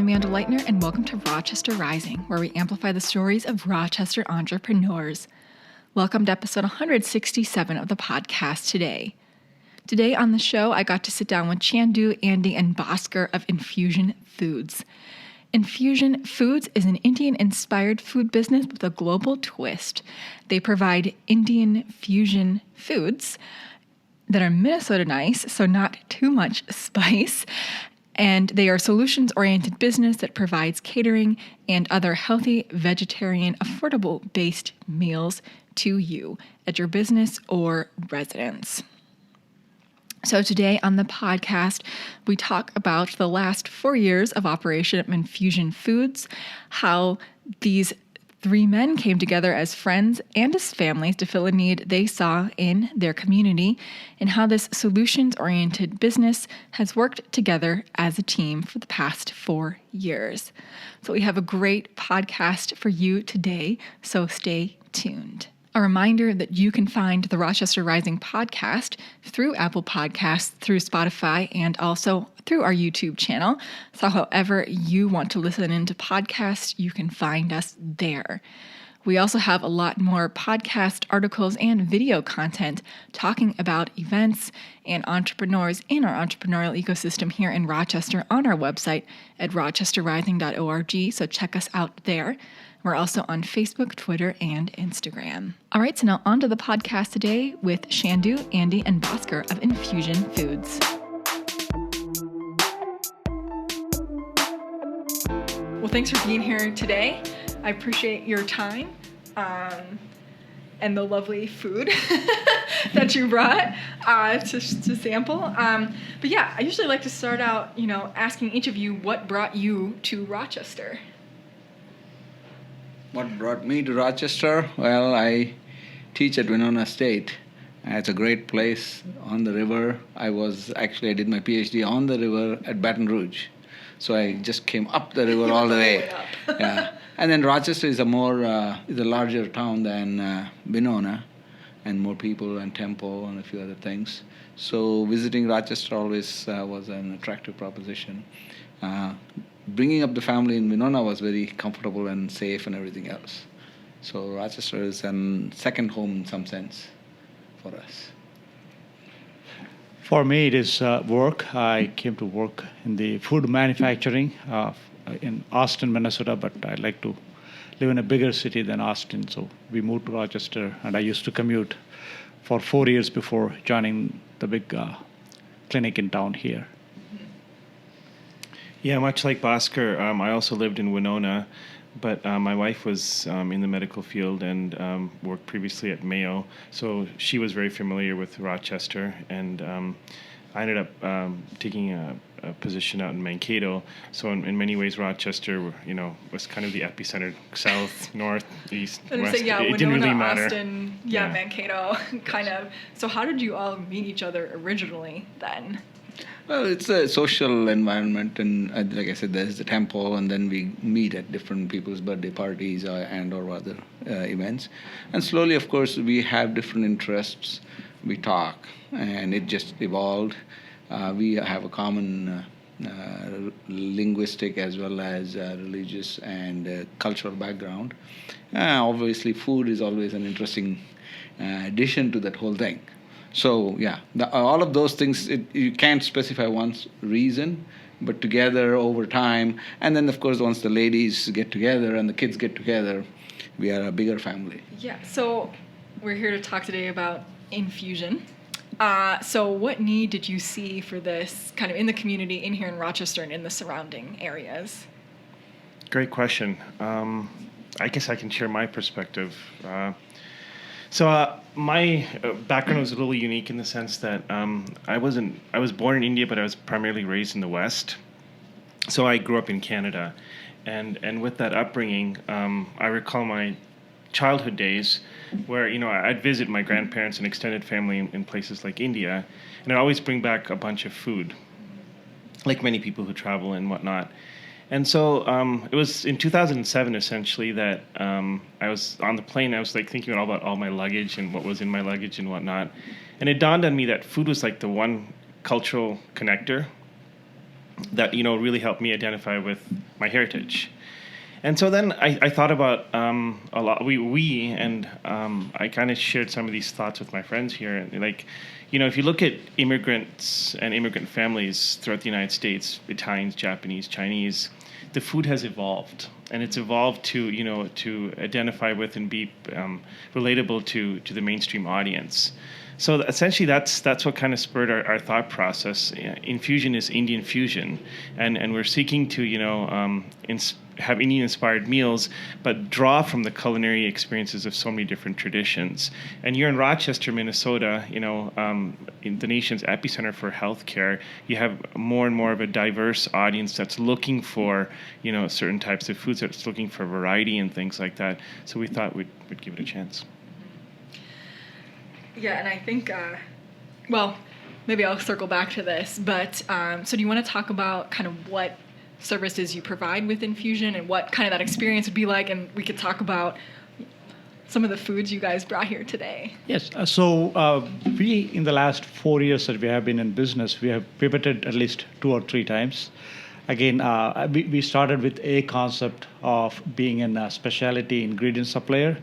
Amanda Leitner, and welcome to Rochester Rising, where we amplify the stories of Rochester entrepreneurs. Welcome to episode 167 of the podcast today. Today on the show, I got to sit down with Chandu, Andy, and Bhaskar of Infuzn Foods. Infuzn Foods is an Indian-inspired food business with a global twist. They provide Indian fusion foods that are Minnesota nice, so not too much spice. And they are a solutions-oriented business that provides catering and other healthy, vegetarian, affordable-based meals to you at your business or residence. So today on the podcast, we talk about the last 4 years of operation at Infuzn Foods, how these three men came together as friends and as families to fill a need they saw in their community, and how this solutions-oriented business has worked together as a team for the past 4 years. So we have a great podcast for you today, so stay tuned. A reminder that you can find the Rochester Rising podcast through Apple Podcasts, through Spotify, and also through our YouTube channel. So however you want to listen into podcasts, you can find us there. We also have a lot more podcast articles and video content talking about events and entrepreneurs in our entrepreneurial ecosystem here in Rochester on our website at rochesterrising.org. So check us out there. We're also on Facebook, Twitter, and Instagram. All right, so now on to the podcast today with Chandu, Andy, and Bhaskar of Infuzn Foods. Well, thanks for being here today. I appreciate your time and the lovely food that you brought to sample. But yeah, I usually like to start out, asking each of you what brought you to Rochester. What brought me to Rochester? Well, I teach at Winona State. It's a great place on the river. I did my PhD on the river at Baton Rouge. So I just came up the river all the way. Yeah. And then Rochester is a larger town than Winona, and more people and temple and a few other things. So visiting Rochester always was an attractive proposition. Bringing up the family in Winona was very comfortable and safe and everything else. So Rochester is a second home in some sense for us. For me, it is work. I came to work in the food manufacturing in Austin, Minnesota, but I like to live in a bigger city than Austin. So we moved to Rochester, and I used to commute for 4 years before joining the big clinic in town here. Yeah, much like Bhaskar, I also lived in Winona, but my wife was in the medical field and worked previously at Mayo, so she was very familiar with Rochester, and I ended up taking a position out in Mankato. So in many ways, Rochester, was kind of the epicenter, south, north, east, west. Say, yeah, it Winona, didn't really matter. Austin, Mankato, kind of. So how did you all meet each other originally then? Well, it's a social environment, and like I said, there's the temple, and then we meet at different people's birthday parties or other events. And slowly, of course, we have different interests. We talk, and it just evolved. We have a common linguistic as well as religious and cultural background. Obviously, food is always an interesting addition to that whole thing. So, yeah, all of those things, you can't specify one reason, but together over time. And then, of course, once the ladies get together and the kids get together, we are a bigger family. Yeah, so we're here to talk today about Infuzn. So what need did you see for this kind of in the community in here in Rochester and in the surrounding areas? Great question. I guess I can share my perspective. So my background was a little unique in the sense that I was born in India, but I was primarily raised in the West. So I grew up in Canada, and with that upbringing, I recall my childhood days where I'd visit my grandparents and extended family in places like India, and I'd always bring back a bunch of food, like many people who travel and whatnot. And so it was in 2007, essentially, that I was on the plane. I was thinking all about all my luggage and what was in my luggage and whatnot. And it dawned on me that food was like the one cultural connector. that really helped me identify with my heritage. And so then I thought about a lot. I kind of shared some of these thoughts with my friends here. And if you look at immigrants and immigrant families throughout the United States, Italians, Japanese, Chinese, the food has evolved, and it's evolved to identify with and be relatable to the mainstream audience. So essentially, that's what kind of spurred our thought process. Infuzn is Indian fusion, and we're seeking to have Indian-inspired meals, but draw from the culinary experiences of so many different traditions. And you're in Rochester, Minnesota, in the nation's epicenter for healthcare. You have more and more of a diverse audience that's looking for, certain types of foods, that's looking for variety and things like that. So we thought we'd give it a chance. Yeah, and I think, maybe I'll circle back to this, but so do you want to talk about kind of what services you provide with Infuzn and what kind of that experience would be like, and we could talk about some of the foods you guys brought here today. Yes. So we, in the last 4 years that we have been in business, we have pivoted at least 2 or 3 times. Again, we started with a concept of being a specialty ingredient supplier,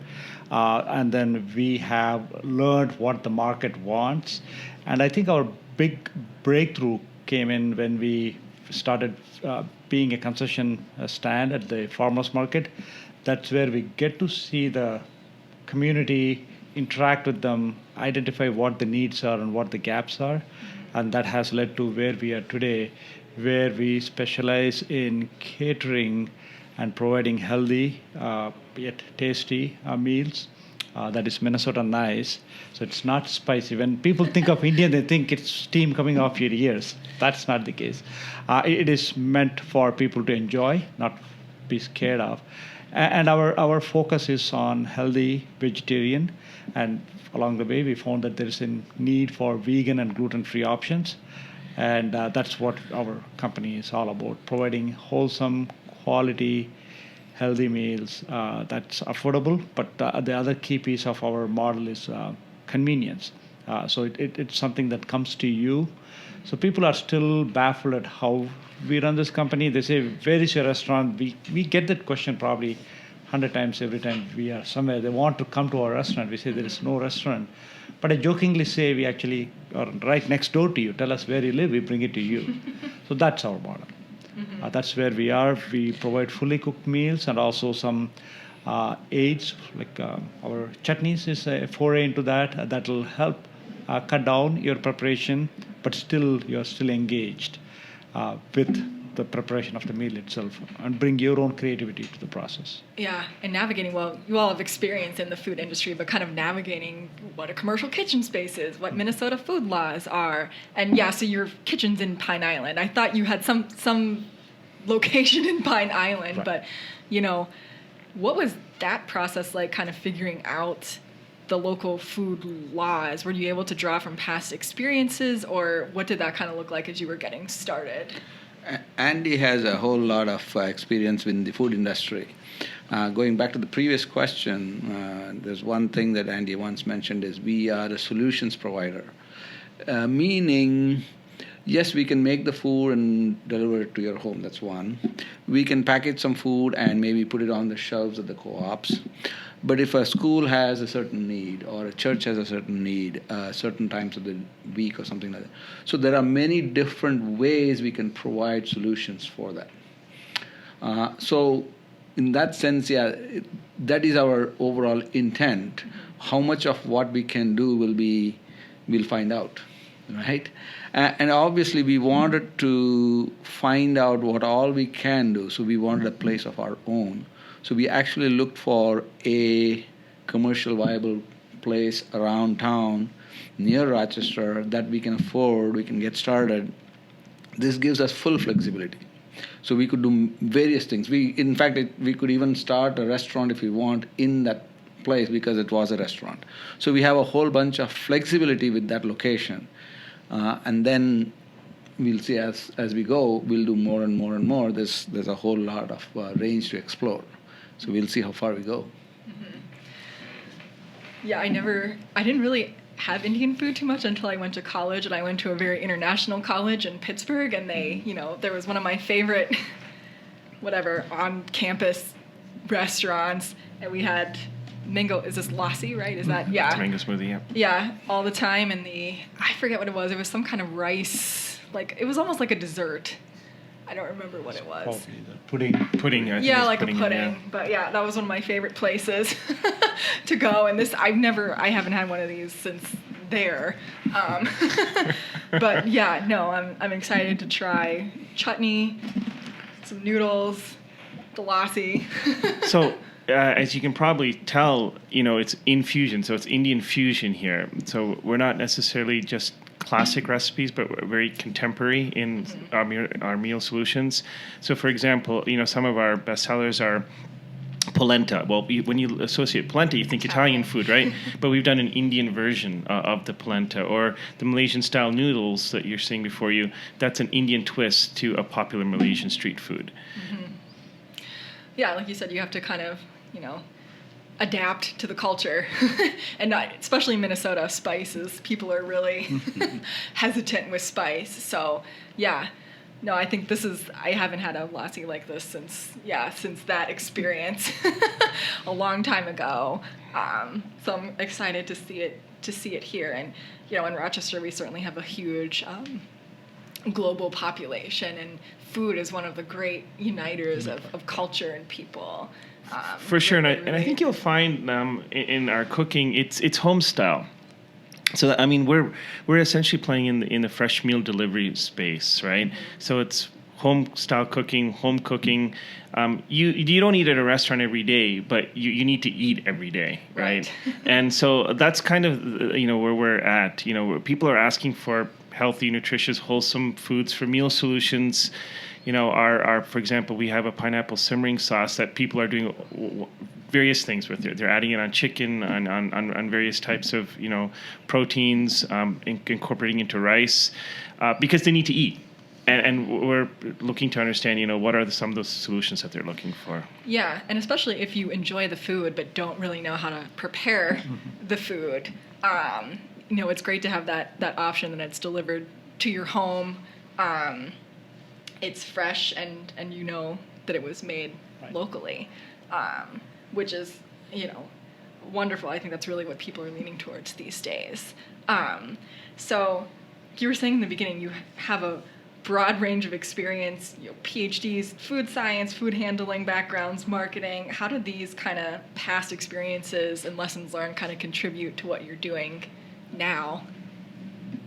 and then we have learned what the market wants. And I think our big breakthrough came in when we started being a concession stand at the farmers market. That's where we get to see the community, interact with them, identify what the needs are and what the gaps are. And that has led to where we are today, where we specialize in catering and providing healthy yet tasty meals. That is Minnesota nice. So it's not spicy. When people think of Indian, they think it's steam coming off your ears. That's not the case. It is meant for people to enjoy, not be scared of. And our focus is on healthy vegetarian. And along the way, we found that there is a need for vegan and gluten-free options. And that's what our company is all about, providing wholesome, quality, healthy meals that's affordable. But the other key piece of our model is convenience. So it's something that comes to you. So people are still baffled at how we run this company. They say, where is your restaurant? We get that question probably 100 times every time we are somewhere. They want to come to our restaurant. We say there is no restaurant. But I jokingly say we actually are right next door to you. Tell us where you live, we bring it to you. So that's our model. Mm-hmm. That's where we are. We provide fully cooked meals and also some aids, like our chutneys is a foray into that. That will help cut down your preparation, but still you're still engaged with the preparation of the meal itself and bring your own creativity to the process. Yeah, and navigating, well, you all have experience in the food industry, but kind of navigating what a commercial kitchen space is, what Minnesota food laws are. And yeah, so your kitchen's in Pine Island. I thought you had some location in Pine Island, right. But, what was that process like, kind of figuring out the local food laws? Were you able to draw from past experiences, or what did that kind of look like as you were getting started? Andy has a whole lot of experience in the food industry. Going back to the previous question, there's one thing that Andy once mentioned is we are a solutions provider, meaning, yes, we can make the food and deliver it to your home. That's one. We can package some food and maybe put it on the shelves at the co-ops. But if a school has a certain need or a church has a certain need, certain times of the week or something like that. So there are many different ways we can provide solutions for that. So in that sense, that is our overall intent. How much of what we can do we'll find out, right? And obviously we wanted to find out what all we can do. So we wanted a place of our own. So we actually looked for a commercial viable place around town near Rochester that we can afford, we can get started. This gives us full flexibility. So we could do various things. We could even start a restaurant if we want in that place because it was a restaurant. So we have a whole bunch of flexibility with that location. And then we'll see as we go, we'll do more and more and more. There's a whole lot of range to explore. So we'll see how far we go. Mm-hmm. Yeah, I didn't really have Indian food too much until I went to college, and I went to a very international college in Pittsburgh, and they, there was one of my favorite, on-campus restaurants, and we had mango, is this lassi, right? Is that, yeah. It's mango smoothie, yeah. Yeah, all the time, and I forget what it was. It was some kind of rice, it was almost like a dessert. I don't remember what it was. Probably the pudding. Pudding, I think. Yeah, it's like pudding, a pudding. yeah. But yeah, that was one of my favorite places to go. And I haven't had one of these since there. But yeah, no, I'm excited to try chutney, some noodles, the lassi. So, as you can probably tell, it's infusion, so it's Indian fusion here. So we're not necessarily just classic recipes, but we're very contemporary in our meal solutions. So, for example, some of our best sellers are polenta. Well, when you associate polenta, you think Italian food, right? But we've done an Indian version of the polenta, or the Malaysian-style noodles that you're seeing before you. That's an Indian twist to a popular Malaysian street food. Mm-hmm. Yeah, like you said, you have to kind of, adapt to the culture, and not, especially Minnesota, spices. People are really hesitant with spice. So, yeah. No, I think I haven't had a lassi like this since that experience a long time ago. So I'm excited to see it here. And, in Rochester, we certainly have a huge global population, and food is one of the great uniters of culture and people. For sure, and I think you'll find in our cooking, it's home style. So we're essentially playing in the fresh meal delivery space, right? Mm-hmm. So it's home style cooking, home cooking. You don't eat at a restaurant every day, but you need to eat every day, right? And so that's kind of where we're at. Where people are asking for healthy, nutritious, wholesome foods for meal solutions. Our for example, we have a pineapple simmering sauce that people are doing various things with it. They're adding it on chicken, on various types of proteins, incorporating into rice, because they need to eat. And we're looking to understand, what are some of those solutions that they're looking for. Yeah, and especially if you enjoy the food but don't really know how to prepare the food, it's great to have that option, and it's delivered to your home. It's fresh, and that it was made locally, which is, wonderful. I think that's really what people are leaning towards these days. So you were saying in the beginning you have a broad range of experience, PhDs, food science, food handling backgrounds, marketing. How do these kind of past experiences and lessons learned kind of contribute to what you're doing now?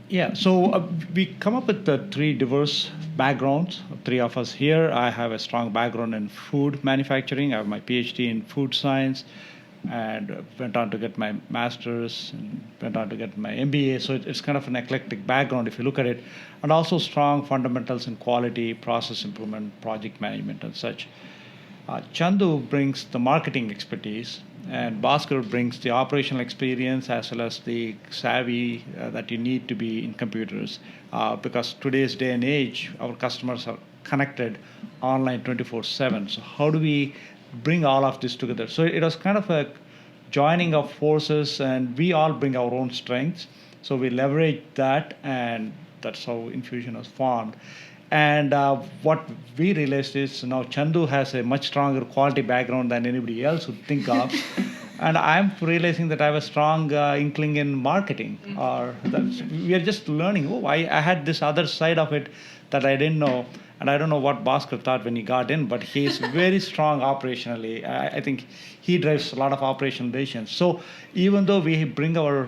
Yeah, so we come up with the three diverse backgrounds, three of us here. I have a strong background in food manufacturing. I have my PhD in food science, and went on to get my master's, and went on to get my MBA. So it's kind of an eclectic background if you look at it, and also strong fundamentals in quality, process improvement, project management, and such. Chandu brings the marketing expertise, and Bhaskar brings the operational experience as well as the savvy that you need to be in computers. Because today's day and age, our customers are connected online 24/7. So how do we bring all of this together? So it was kind of a joining of forces, and we all bring our own strengths. So we leverage that, and that's how Infusion was formed. And what we realized is now Chandu has a much stronger quality background than anybody else would think of. And I'm realizing that I have a strong inkling in marketing. We are just learning, I had this other side of it that I didn't know. And I don't know what Bhaskar thought when he got in, but he's very strong operationally. I think he drives a lot of operational decisions. So even though we bring our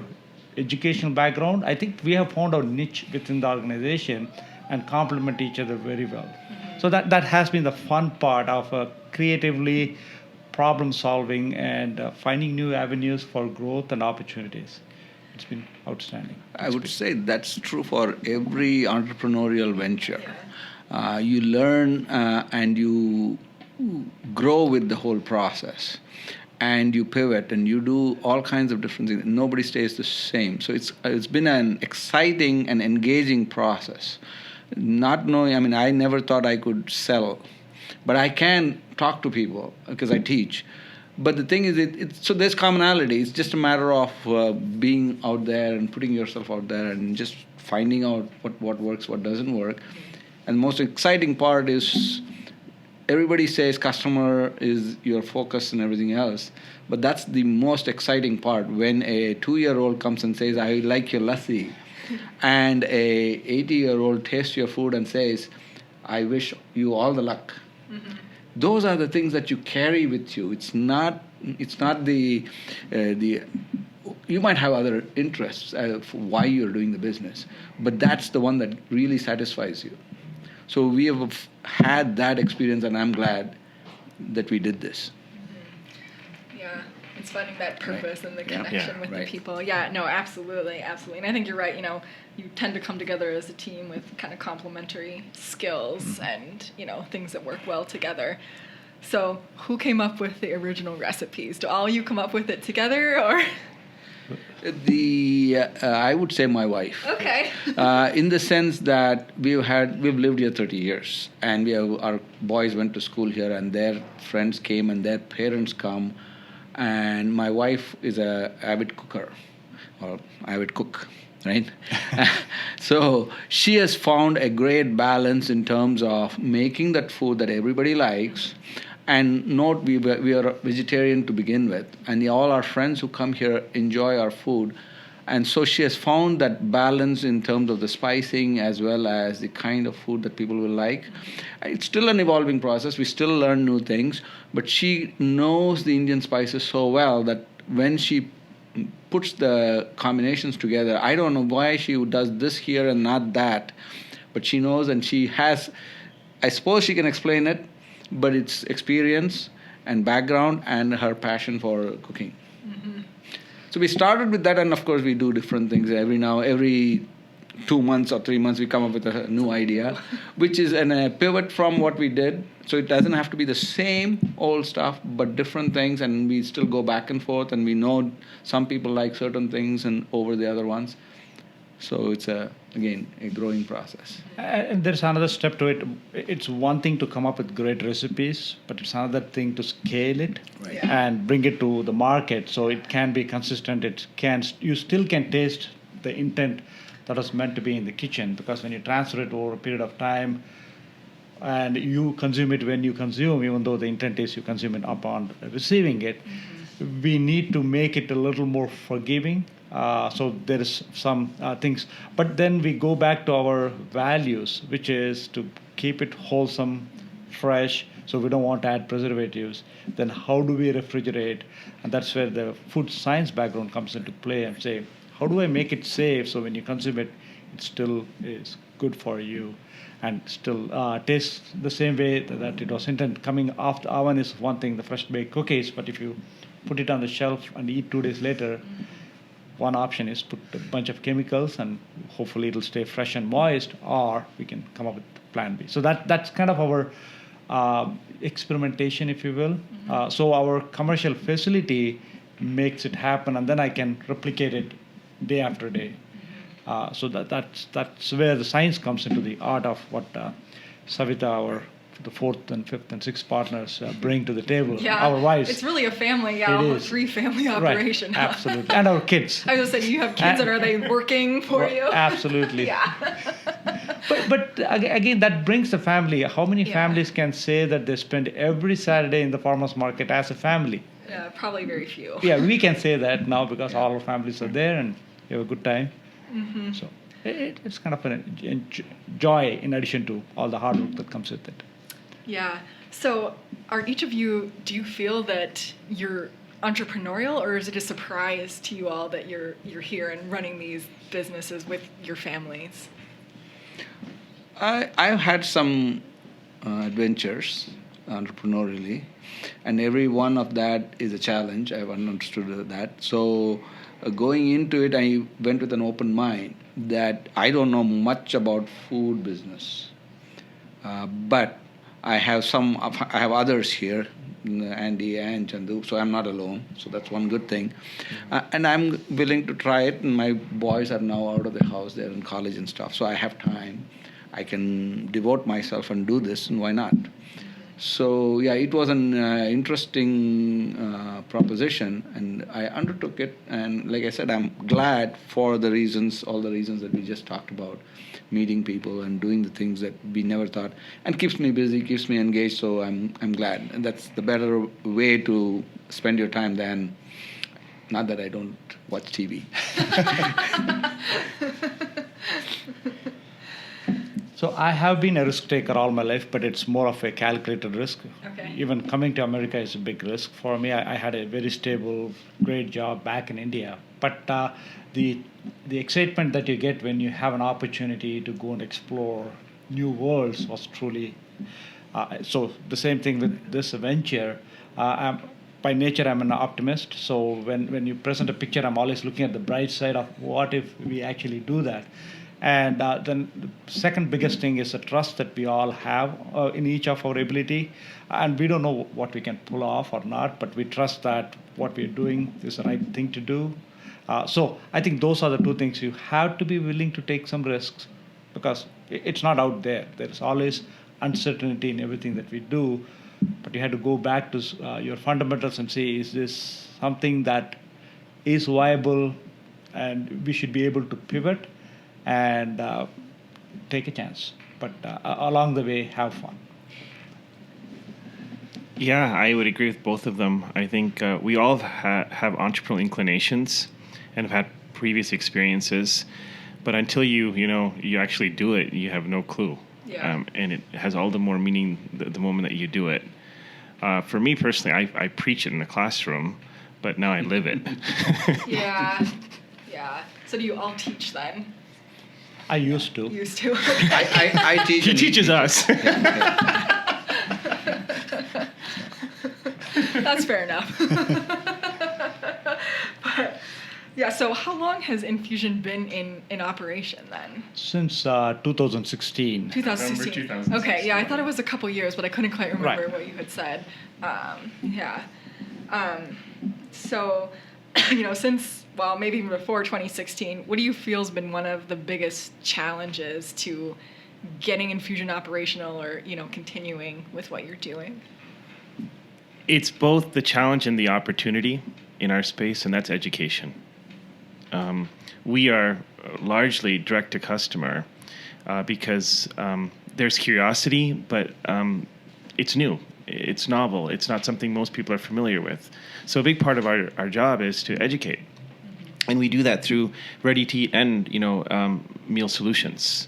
educational background, I think we have found our niche within the organization and complement each other very well. Mm-hmm. So that has been the fun part of creatively problem solving and finding new avenues for growth and opportunities. It's been outstanding. I would say that's true for every entrepreneurial venture. You learn and you grow with the whole process, and you pivot and you do all kinds of different things. Nobody stays the same. So it's been an exciting and engaging process. Not knowing, I never thought I could sell, but I can talk to people because I teach. But the thing is, so there's commonality. It's just a matter of being out there and putting yourself out there and just finding out what works, what doesn't work. And the most exciting part is everybody says customer is your focus and everything else. But that's the most exciting part when a 2-year-old comes and says, I like your lassi. And a 80-year-old tastes your food and says, I wish you all the luck. Mm-hmm. Those are the things that you carry with you. It's not the you might have other interests for why you're doing the business, but that's the one that really satisfies you. So we have had that experience, and I'm glad that we did this. Yeah, it's finding that purpose and the connection with the people. Yeah, no, absolutely. And I think you're right. You tend to come together as a team with kind of complementary skills and, things that work well together. So who came up with the original recipes? Do all you come up with it together, or? I would say my wife. Okay. In the sense that we've lived here 30 years, and our boys went to school here, and their friends came, and their parents come, and my wife is a avid cooker, or avid cook, right? So she has found a great balance in terms of making that food that everybody likes. And note, we are vegetarian to begin with, and all our friends who come here enjoy our food. And so she has found that balance in terms of the spicing as well as the kind of food that people will like. It's still an evolving process. We still learn new things, but she knows the Indian spices so well that when she puts the combinations together, I don't know why she does this here and not that, but she knows, and she has, I suppose she can explain it, but it's experience and background and her passion for cooking. Mm-hmm. So we started with that, and of course we do different things every 2 months or 3 months we come up with a new idea, which is a pivot from what we did. So it doesn't have to be the same old stuff, but different things, and we still go back and forth, and we know some people like certain things and over the other ones. So it's again a growing process. And there's another step to it. It's one thing to come up with great recipes, but it's another thing to scale it and bring it to the market so it can be consistent. You still can taste the intent that was meant to be in the kitchen, because when you transfer it over a period of time and you consume it when you consume, even though the intent is you consume it upon receiving it, we need to make it a little more forgiving. So there is some things, but then we go back to our values, which is to keep it wholesome, fresh. So we don't want to add preservatives. Then how do we refrigerate? And that's where the food science background comes into play, and say, how do I make it safe so when you consume it, it still is good for you and still tastes the same way that it was intended. Coming off the oven is one thing, the fresh baked cookies, but if you put it on the shelf and eat 2 days later, one option is put a bunch of chemicals and hopefully it'll stay fresh and moist, or we can come up with plan B. So that's kind of our experimentation, if you will. So our commercial facility makes it happen, and then I can replicate it day after day. So that's where the science comes into the art of what Savita, the 4th and 5th and 6th partners bring to the table. Yeah, our wives. It's really a family, almost 3-family operation. Right, absolutely. And our kids. I was going to say, you have kids, and are they working for you? Absolutely. Yeah. but again, that brings the family. How many families can say that they spend every Saturday in the farmers market as a family? Yeah, probably very few. Yeah, we can say that now because all our families are there and we have a good time. Mm-hmm. So it's kind of a joy in addition to all the hard work that comes with it. Yeah. So are each of you, do you feel that you're entrepreneurial, or is it a surprise to you all that you're here and running these businesses with your families? I've had some adventures entrepreneurially, and every one of that is a challenge. I've understood that. So going into it, I went with an open mind that I don't know much about food business, but I have others here, Andy and Chandu, so I'm not alone. So that's one good thing. And I'm willing to try it, and my boys are now out of the house. They're in college and stuff, so I have time. I can devote myself and do this, and why not? So yeah, it was an interesting proposition, and I undertook it. And like I said, I'm glad for the reasons, all the reasons that we just talked about, meeting people and doing the things that we never thought, and keeps me busy, keeps me engaged. So I'm glad, and that's the better way to spend your time than, not that I don't watch TV. So I have been a risk taker all my life, but it's more of a calculated risk. Okay. Even coming to America is a big risk for me. I had a very stable, great job back in India, but the excitement that you get when you have an opportunity to go and explore new worlds was truly. So the same thing with this venture. By nature, I'm an optimist. So when you present a picture, I'm always looking at the bright side of what if we actually do that. And then the second biggest thing is the trust that we all have in each of our ability. And we don't know what we can pull off or not, but we trust that what we're doing is the right thing to do. So I think those are the two things. You have to be willing to take some risks because it's not out there. There's always uncertainty in everything that we do. But you have to go back to your fundamentals and say, is this something that is viable and we should be able to pivot and take a chance. But along the way, have fun. Yeah, I would agree with both of them. I think we all have entrepreneurial inclinations and have had previous experiences, but until you actually do it, you have no clue. Yeah. And it has all the more meaning the moment that you do it. For me personally, I preach it in the classroom, but now I live it. Yeah. Yeah. So do you all teach then? I used to. Used to. I teach. He teaches us. That's fair enough. But, yeah, so how long has Infuzn been in operation then? Since 2016. 2016. November 2016. Okay, yeah, I thought it was a couple years, but I couldn't quite remember Right. what you had said. Yeah. So, since, well, maybe even before 2016, what do you feel has been one of the biggest challenges to getting Infuzn operational or, continuing with what you're doing? It's both the challenge and the opportunity in our space, and that's education. We are largely direct to customer because there's curiosity, but it's new, it's novel, it's not something most people are familiar with. So a big part of our job is to educate, and we do that through ready-to-eat and meal solutions.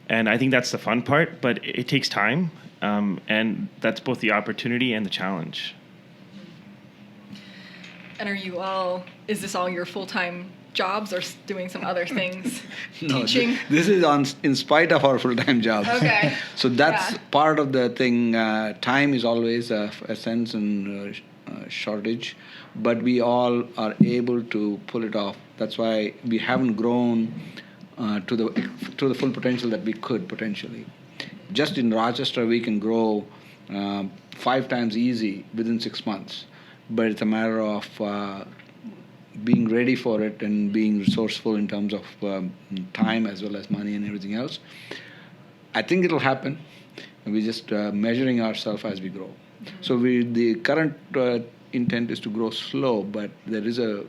And I think that's the fun part, but it takes time, and that's both the opportunity and the challenge. And is this all your full-time jobs or doing some other things? No, Teaching? this is in spite of our full-time jobs. Okay. So that's Yeah. part of the thing. Time is always a sense and shortage, but we all are able to pull it off. That's why we haven't grown to the full potential that we could potentially. Just in Rochester, we can grow 5 times easy within 6 months. But it's a matter of being ready for it and being resourceful in terms of time as well as money and everything else. I think it'll happen. We're just measuring ourselves as we grow. So the current intent is to grow slow, but there is a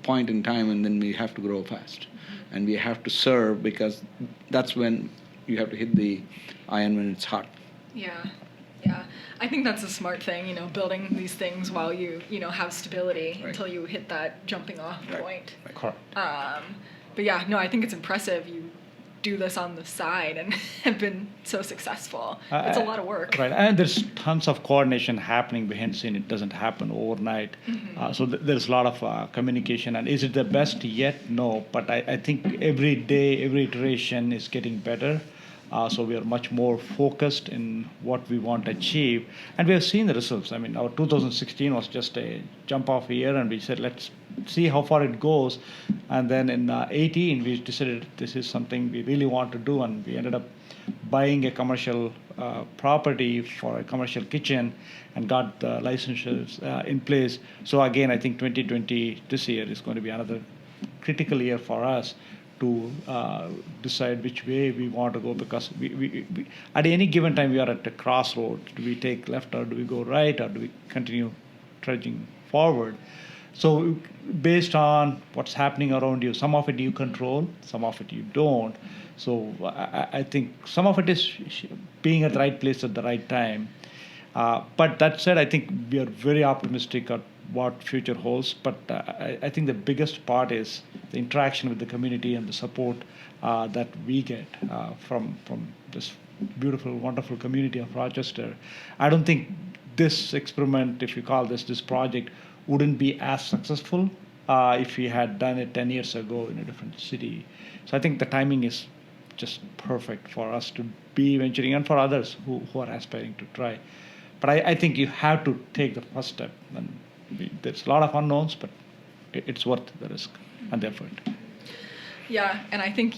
point in time and then we have to grow fast. And we have to serve because that's when you have to hit the iron when it's hot. Yeah. I think that's a smart thing, building these things while you, have stability Right. until you hit that jumping off point. Correct. But yeah, no, I think it's impressive you do this on the side and have been so successful. It's a lot of work. Right, and there's tons of coordination happening behind the scene. It doesn't happen overnight. So there's a lot of communication. And is it the best yet? No, but I think every day, every iteration is getting better. So we are much more focused in what we want to achieve. And we have seen the results. I mean, our 2016 was just a jump off year, and we said, let's see how far it goes. And then in 18, we decided this is something we really want to do, and we ended up buying a commercial property for a commercial kitchen and got the licenses in place. So again, I think 2020, this year, is going to be another critical year for us to decide which way we want to go, because we at any given time we are at a crossroads. Do we take left or do we go right, or do we continue trudging forward? So based on what's happening around you, some of it you control, some of it you don't. So I think some of it is being at the right place at the right time. But that said, I think we are very optimistic at what future holds. But I think the biggest part is the interaction with the community and the support that we get from this beautiful, wonderful community of Rochester. I don't think this experiment, if you call this project, wouldn't be as successful if we had done it 10 years ago in a different city. So I think the timing is just perfect for us to be venturing, and for others who are aspiring to try. But I think you have to take the first step. And there's a lot of unknowns, but it's worth the risk and the effort. Yeah, and I think,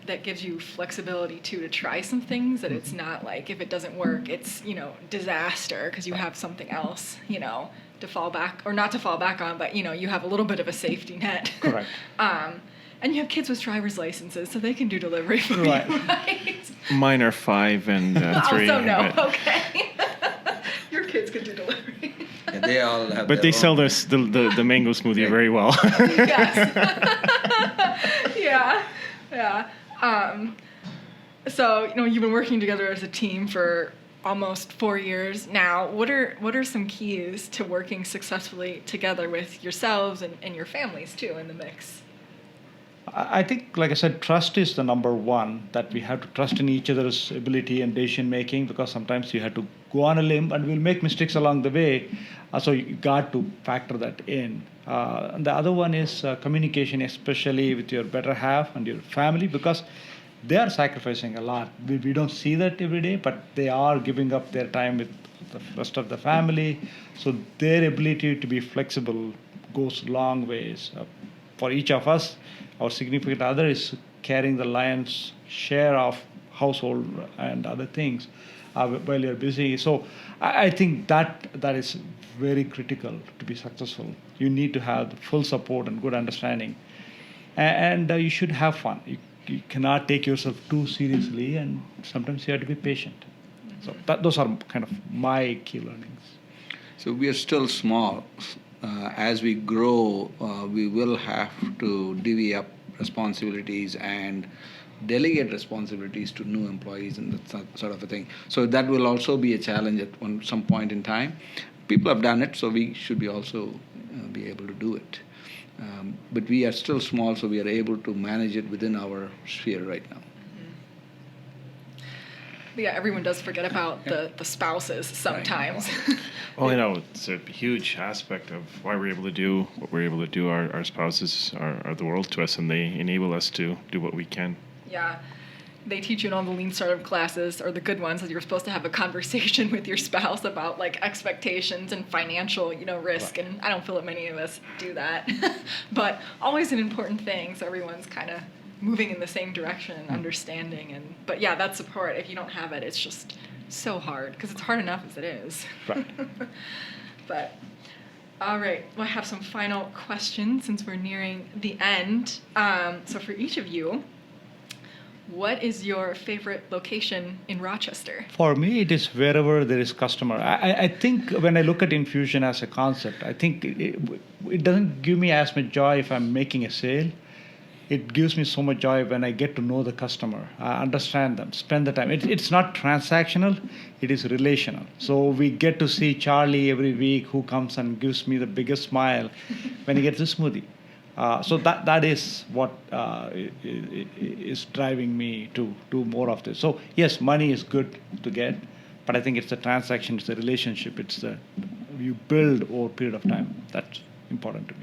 that gives you flexibility too to try some things, that it's not like if it doesn't work, it's, disaster, because you have something else, to fall back, or not to fall back on, but, you have a little bit of a safety net. Correct. And you have kids with driver's licenses, so they can do delivery for you, right? Mine are 5 and 3. Also no, okay. Your kids can do delivery. Yeah, they all have. But they sell the mango smoothie very well. Yes. Yeah. So you've been working together as a team for almost 4 years now. What are some keys to working successfully together with yourselves and your families too in the mix? I think, like I said, trust is the number one, that we have to trust in each other's ability and decision making, because sometimes you have to go on a limb and we'll make mistakes along the way. So you got to factor that in. And the other one is communication, especially with your better half and your family, because they are sacrificing a lot. We don't see that every day, but they are giving up their time with the rest of the family. So their ability to be flexible goes long ways. For each of us, our significant other is carrying the lion's share of household and other things while you're busy. So I think that is very critical to be successful. You need to have the full support and good understanding. And you should have fun. You cannot take yourself too seriously, and sometimes you have to be patient. So those are kind of my key learnings. So we are still small. As we grow, we will have to divvy up responsibilities and delegate responsibilities to new employees and that sort of a thing. So that will also be a challenge at some point in time. People have done it, so we should be also be able to do it. But we are still small, so we are able to manage it within our sphere right now. Yeah, everyone does forget about the spouses sometimes. Well, it's a huge aspect of why we're able to do what we're able to do. Our spouses are the world to us, and they enable us to do what we can. Yeah. They teach you in all the lean startup classes, or the good ones, that you're supposed to have a conversation with your spouse about expectations and financial, risk. And I don't feel that many of us do that, but always an important thing. So everyone's kind of moving in the same direction and understanding. But yeah, that support, if you don't have it, it's just so hard, because it's hard enough as it is. Right. But all right, well, I have some final questions since we're nearing the end. So for each of you, what is your favorite location in Rochester? For me, it is wherever there is customer. I think when I look at Infuzn as a concept, I think it doesn't give me as much joy if I'm making a sale. It gives me so much joy when I get to know the customer, understand them, spend the time. It's not transactional, it is relational. So we get to see Charlie every week, who comes and gives me the biggest smile when he gets a smoothie. So that is what is driving me to do more of this. So yes, money is good to get, but I think it's the transaction, it's the relationship, it's the you build over a period of time. That's important to me.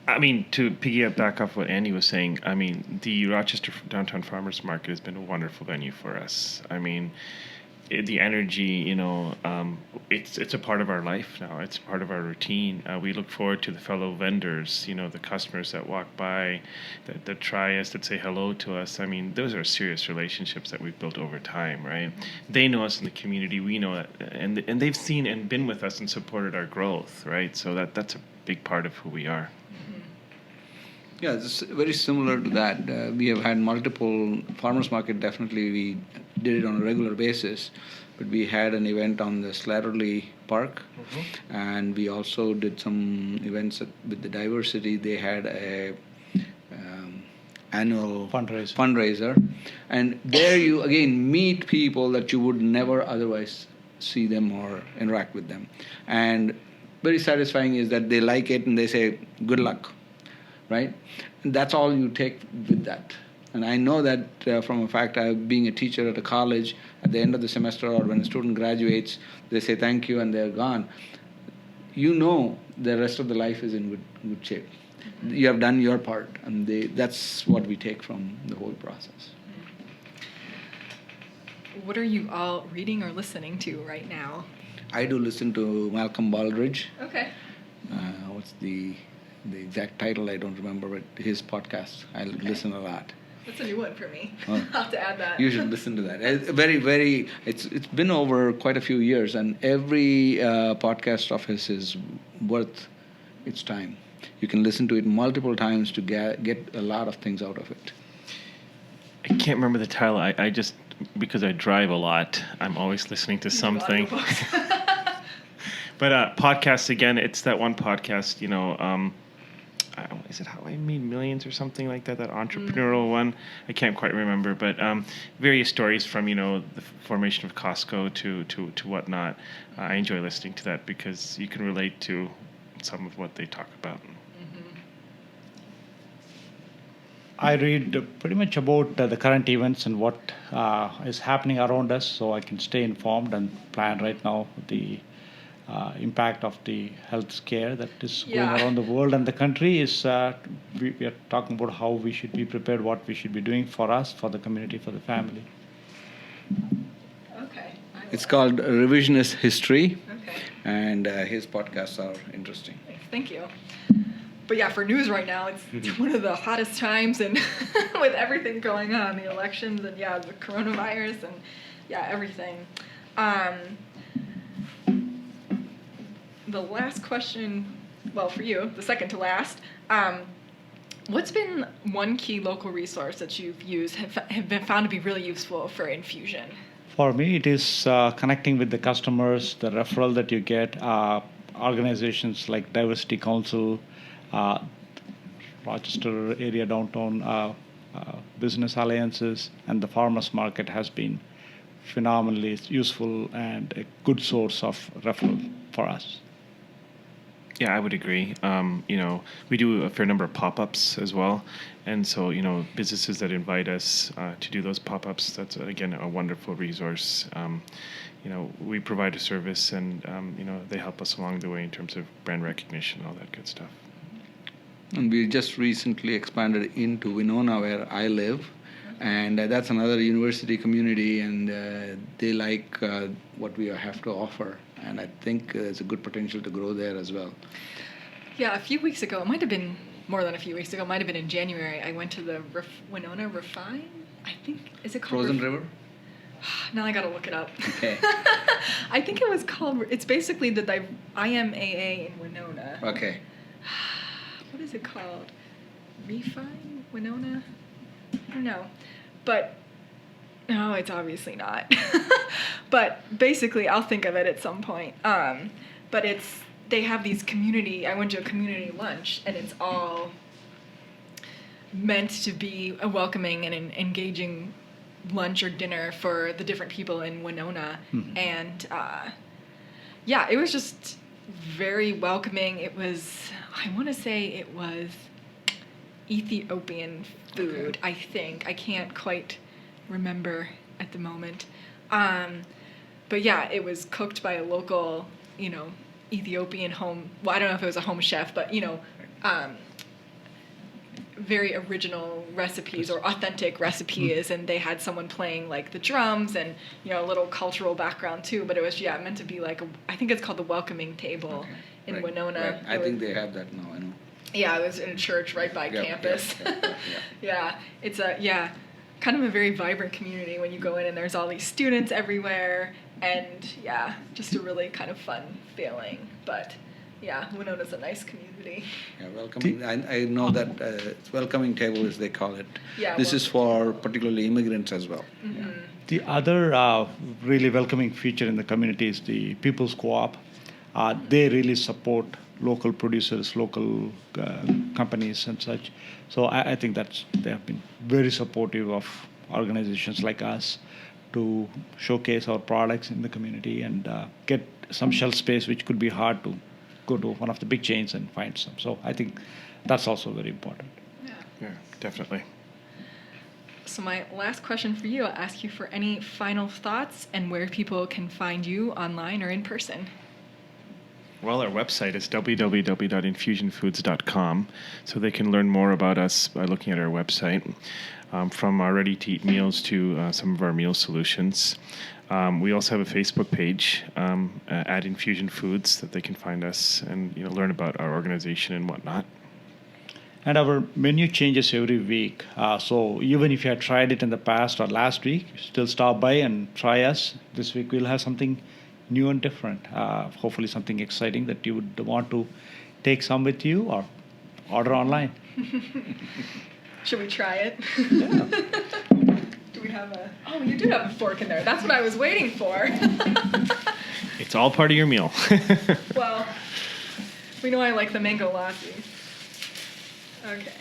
I mean, to piggyback off what Andy was saying, I mean, the Rochester Downtown Farmers Market has been a wonderful venue for us. I mean, the energy, it's a part of our life now. It's part of our routine. We look forward to the fellow vendors, the customers that walk by, that try us, that say hello to us. I mean, those are serious relationships that we've built over time, right? They know us in the community. We know it, and they've seen and been with us and supported our growth, right? So that's a big part of who we are. Yeah, it's very similar to that. We have had multiple farmers market. Definitely, we did it on a regular basis, but we had an event on the Slatterly Park, and we also did some events with the diversity. They had a annual fundraiser, and there you again meet people that you would never otherwise see them or interact with them, and very satisfying is that they like it and they say good luck, right? And that's all you take with that. And I know that from a fact, being a teacher at a college, at the end of the semester or when a student graduates, they say thank you and they're gone. You know the rest of the life is in good shape. You have done your part, and that's what we take from the whole process. What are you all reading or listening to right now? I do listen to Malcolm Baldrige. Okay. What's the exact title? I don't remember, but his podcast. I listen a lot. That's a new one for me. Oh. I'll have to add that. You should listen to that. It's been over quite a few years, and every podcast of his is worth its time. You can listen to it multiple times to get a lot of things out of it. I can't remember the title. I just, because I drive a lot, I'm always listening to something. But podcasts, again, it's that one podcast, is it How I Made Millions or something like that, that entrepreneurial one? I can't quite remember, but various stories from, the formation of Costco to whatnot. I enjoy listening to that because you can relate to some of what they talk about. I read pretty much about the current events and what is happening around us, so I can stay informed and plan right now the impact of the health scare that is going around the world and the country. Is we are talking about how we should be prepared, what we should be doing for us, for the community, for the family. Okay. It's called Revisionist History, Okay. and his podcasts are interesting. Thank you. But yeah, for news right now, it's one of the hottest times, and with everything going on, the elections, and the coronavirus, and everything. The last question, well, for you, the second to last, what's been one key local resource that you've used, have been found to be really useful for infusion? For me, it is connecting with the customers, the referral that you get, organizations like Diversity Council, Rochester area downtown business alliances, and the farmers market has been phenomenally useful and a good source of referral for us. Yeah, I would agree. We do a fair number of pop-ups as well. And so, businesses that invite us to do those pop-ups, that's, again, a wonderful resource. We provide a service and, they help us along the way in terms of brand recognition and all that good stuff. And we just recently expanded into Winona, where I live. And that's another university community, and they like what we have to offer. And I think there's a good potential to grow there as well. Yeah, a few weeks ago, it might have been more than a few weeks ago, it might have been in January, I went to the Winona Refine, I think, is it called? Frozen River? Now I gotta look it up. Okay. I think it was called, it's basically the IMAA in Winona. Okay. What is it called? Refine? Winona? I don't know. But, no, it's obviously not. But basically, I'll think of it at some point. But they have these I went to a community lunch, and it's all meant to be a welcoming and an engaging lunch or dinner for the different people in Winona. Mm-hmm. And, it was just very welcoming. It was, I want to say it was Ethiopian food, I think. I can't quite remember at the moment. But it was cooked by a local, Ethiopian home. Well, I don't know if it was a home chef, but, very original recipes or authentic recipes. And they had someone playing like the drums and, a little cultural background too. But it was, I meant to be I think it's called the Welcoming Table in Winona. Right. I think they have that now, I know. Yeah, it was in a church right by campus. Yeah, it's kind of a very vibrant community when you go in, and there's all these students everywhere, and just a really kind of fun feeling. But Yeah, Winona's a nice community. Yeah, welcoming. I know that it's welcoming table, as they call it. Yeah, This is for particularly immigrants as well. Mm-hmm. The other really welcoming feature in the community is the People's Co-op. They really support local producers, local companies and such. So I think they have been very supportive of organizations like us to showcase our products in the community and get some shelf space, which could be hard to go to one of the big chains and find some. So I think that's also very important. Yeah, definitely. So my last question for you, I'll ask you for any final thoughts and where people can find you online or in person. Well, our website is www.infusionfoods.com, so they can learn more about us by looking at our website, from our ready-to-eat meals to some of our meal solutions. We also have a Facebook page at Infuzn Foods that they can find us and learn about our organization and whatnot. And our menu changes every week. So even if you had tried it in the past or last week, still stop by and try us. This week we'll have something new and different. Hopefully something exciting that you would want to take some with you or order online. Should we try it? Yeah. Do we have a... Oh, you do have a fork in there. That's what I was waiting for. It's all part of your meal. Well, we know I like the mango lassi. Okay.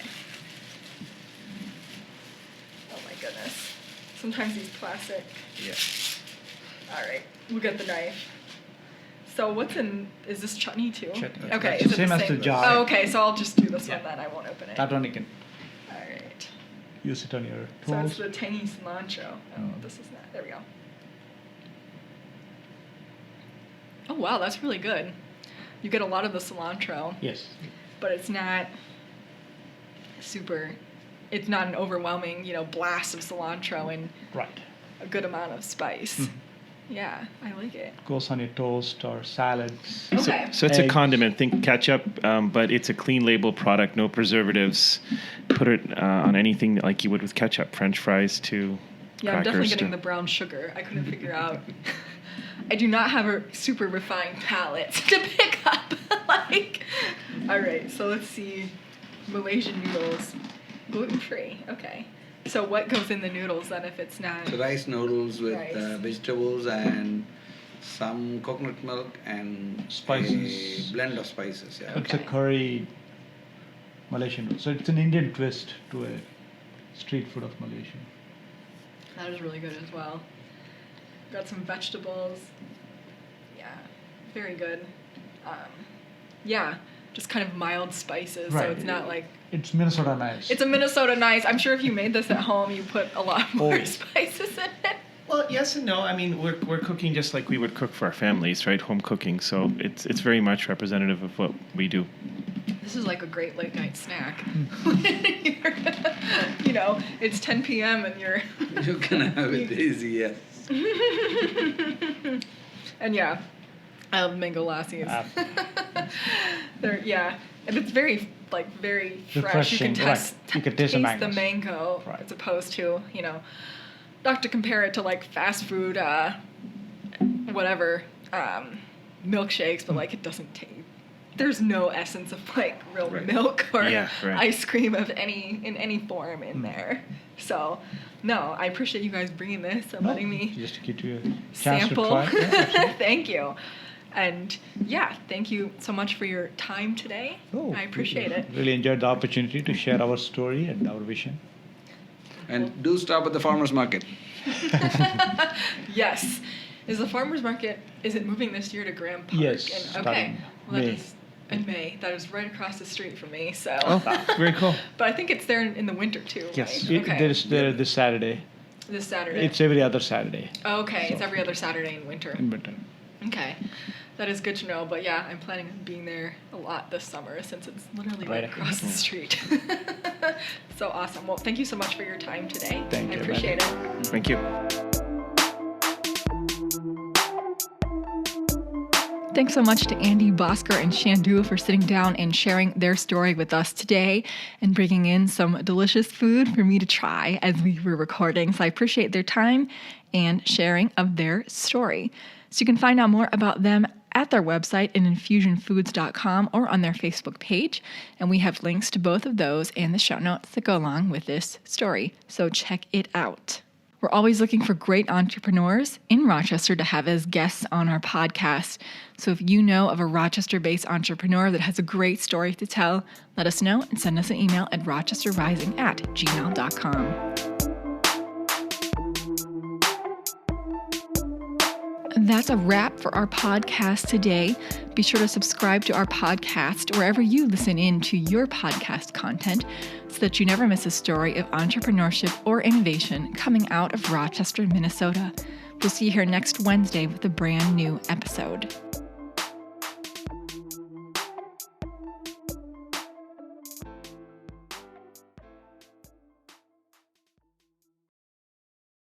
Oh my goodness. Sometimes these plastic. Yeah. All right, we'll get the knife. So what's in, is this chutney too? Chutney. Okay, That's is it same as the jar. Oh, okay, so I'll just do this Yeah. one then, I won't open it. That one you can All right. use it on your So it's toast. the tangy cilantro. Oh, this is not, there we go. Oh wow, that's really good. You get a lot of the cilantro, Yes. but it's not it's not an overwhelming, blast of cilantro and Right. a good amount of spice. Mhm. Yeah, I like it. Goes on your toast or salads. Okay. So it's a Eggs. condiment. Think ketchup, but it's a clean label product, no preservatives. Put it on anything like you would with ketchup, French fries to Yeah, I'm definitely crackers getting to- the brown sugar. I couldn't figure out. I do not have a super refined palate to pick up. All right, so let's see. Malaysian noodles, gluten-free. Okay. So what goes in the noodles then if it's not? So rice noodles with Rice. vegetables and some coconut milk and Spices. a blend of spices. Yeah. It's a Okay. curry Malaysian food. So it's an Indian twist to a street food of Malaysia. That is really good as well. Got some vegetables. Yeah, very good. Yeah, just kind of mild spices, so Right. it's not like... It's Minnesota nice. It's a Minnesota nice. I'm sure if you made this at home, you put a lot more Oh. spices in it. Well, yes and no. I mean, we're cooking just like we would cook for our families, right? Home cooking. So it's very much representative of what we do. This is like a great late night snack. Hmm. It's 10 p.m. and you're... You can have it easy, yes. And yeah, I love mango lassies. And it's very fresh. You can Refreshing, right. taste You can taste the mangoes. mango Right. as opposed to not to compare it to like fast food, milkshakes, but like it doesn't taste. There's no essence of like real Right. milk or Yeah, right. ice cream in any form in there. So, no, I appreciate you guys bringing this and letting me just to give you a chance sample. to try. Yeah, absolutely. Thank you. And yeah, thank you so much for your time today. Oh, I appreciate it. Really enjoyed the opportunity to share our story and our vision. And do stop at the farmer's market. Yes. Is the farmer's market, is it moving this year to Graham Park? Yes, Okay. starting Well, that May. is in May. That is right across the street from me. So. Oh, very cool. But I think it's there in the winter too. Yes, Right? Okay. there's there this Saturday. This Saturday. It's every other Saturday Okay, it's so- every other Saturday in winter. in winter. Okay. That is good to know, but yeah, I'm planning on being there a lot this summer since it's literally right Right across the street. So awesome. Well, thank you so much for your time today. Thank I you, appreciate it. Thank you. Thanks so much to Andy, Bhaskar, and Chandu for sitting down and sharing their story with us today and bringing in some delicious food for me to try as we were recording. So I appreciate their time and sharing of their story. So you can find out more about them at their website in infuzionfoods.com or on their Facebook page. And we have links to both of those and the show notes that go along with this story. So check it out. We're always looking for great entrepreneurs in Rochester to have as guests on our podcast. So if you know of a Rochester-based entrepreneur that has a great story to tell, let us know and send us an email at rochesterrising@gmail.com. That's a wrap for our podcast today. Be sure to subscribe to our podcast wherever you listen in to your podcast content so that you never miss a story of entrepreneurship or innovation coming out of Rochester, Minnesota. We'll see you here next Wednesday with a brand new episode.